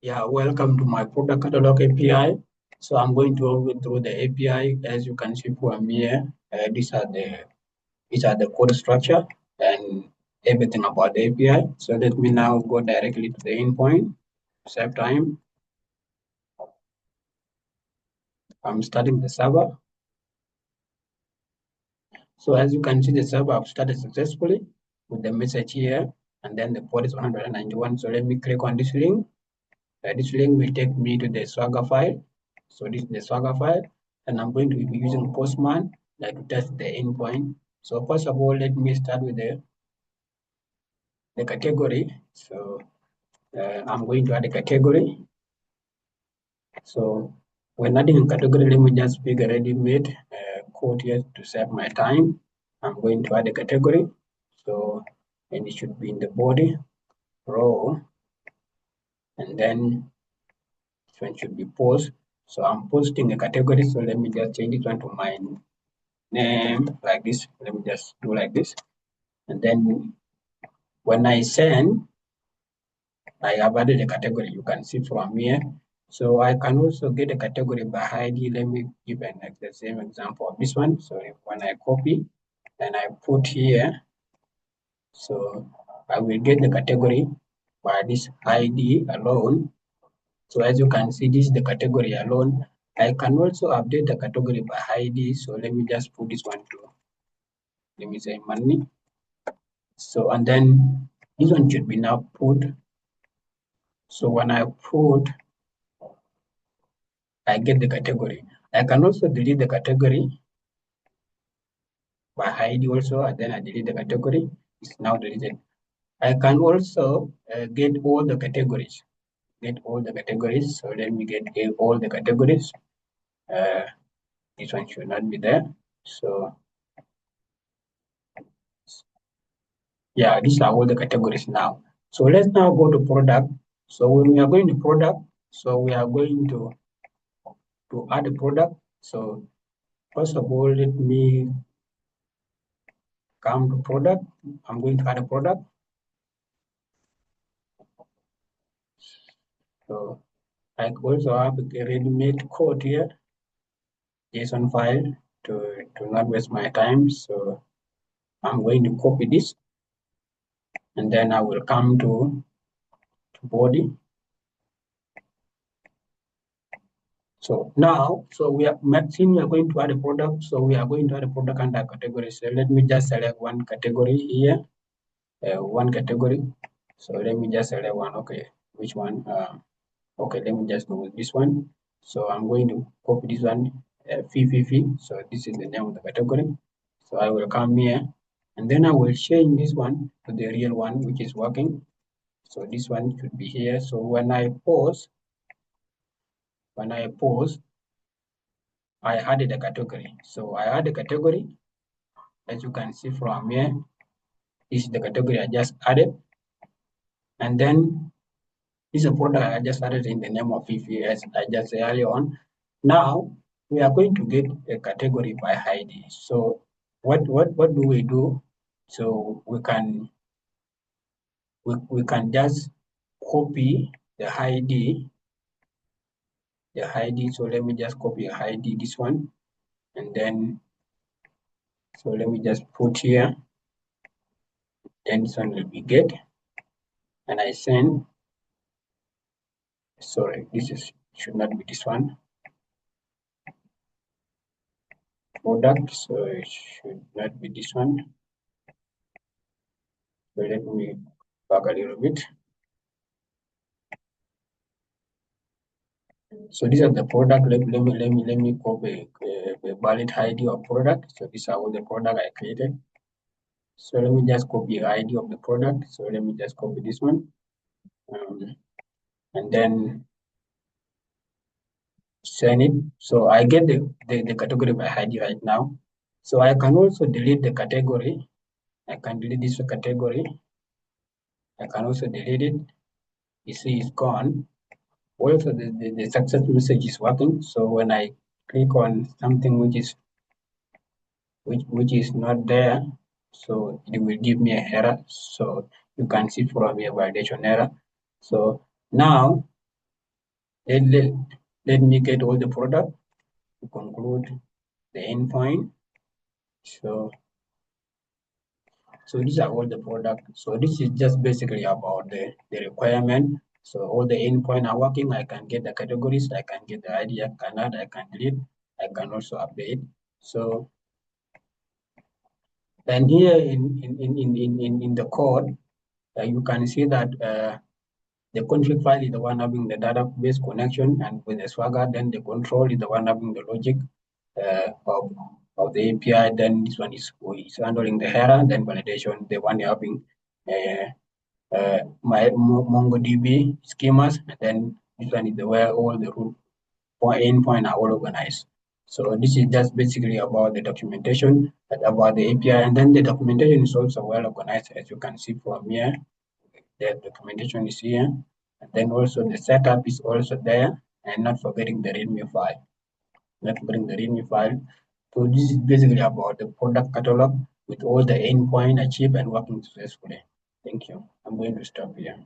Yeah, welcome to my product catalog API. So I'm going to go through the API. As you can see from here, these are the code structure and everything about the API. So let me now go directly to the endpoint. Save time. I'm starting the server. So as you can see, the server I've started successfully with the message here, and then the port is 191. So let me click on this link. This link will take me to the Swagger file. So this is the Swagger file, and I'm going to be using Postman to test the endpoint. So first of all, let me start with the category. So I'm going to add a category. So when adding a category, let me just pick a ready-made code here to save my time. I'm going to add a category. So and it should be in the body row, and then this one should be post. So I'm posting a category. So let me just change this one to my name like this. Let me just do like this. And then when I send, I have added a category. You can see from here. So I can also get a category by ID. Let me give the same example of this one. So when I copy and I put here, so I will get the category by this ID alone. So as you can see, this is the category alone. I can also update the category by ID. So let me just put this one to, let me say money. So, and then this one should be now put. So when I put, I get the category. I can also delete the category by ID also, and then I delete the category. It's now deleted. I can also get all the categories. Get all the categories. So let me get all the categories. Uh, this one should not be there. So yeah, these are all the categories now. So let's now go to product. So when we are going to product, so we are going to add a product. So first of all, let me come to product. I'm going to add a product. So I also have a ready-made code here, JSON file to not waste my time. So I'm going to copy this, and then I will come to body. So now, so we are since we are going to add a product, so we are going to add a product under category. So let me just select one category here, one category. So let me just select one. Okay, which one? Okay, let me just go with this one. So I'm going to copy this one, fee fee fee. So this is the name of the category. So I will come here, and then I will change this one to the real one, which is working. So this one should be here. So when I post, I added a category. So I add a category. As you can see from here, this is the category I just added. And then this is a product I just added in the name of Fifi as I just said earlier on. Now we are going to get a category by ID. So what do we do? So we can just copy the ID, So let me just copy ID this one, and then so let me just put here. Then this one will be get, and I send. Sorry, this is should not be this one. Product, so it should not be this one. So let me back a little bit. So these are the product. Let me copy the valid ID of product. So these are all the product I created. So let me just copy the ID of the product. So let me just copy this one, and then send it. So I get the category by ID right now. So I can also delete the category. I can delete this category. I can also delete it. You see it's gone. Also the success message is working. So when I click on something which is not there, so it will give me an error. So you can see from here validation error. So now Let, let, let me get all the product to conclude the endpoint. So these are all the product. So this is just basically about the requirement. So all the endpoint are working. I can get the categories, I can get the ID, I can add, I can delete, I can also update. So and here in the code, you can see that the config file is the one having the database connection, and with the Swagger, then the control is the one having the logic of the API. Then this one is handling the error, then validation, the one having my MongoDB schemas, and then this one is where all the root endpoint are all organized. So this is just basically about the documentation, about the API, and then the documentation is also well organized, as you can see from here. The documentation is here, and then also the setup is also there, and not forgetting the README file. Not forgetting the README file. So this is basically about the product catalog with all the endpoint achieved and working successfully. Thank you. I'm going to stop here.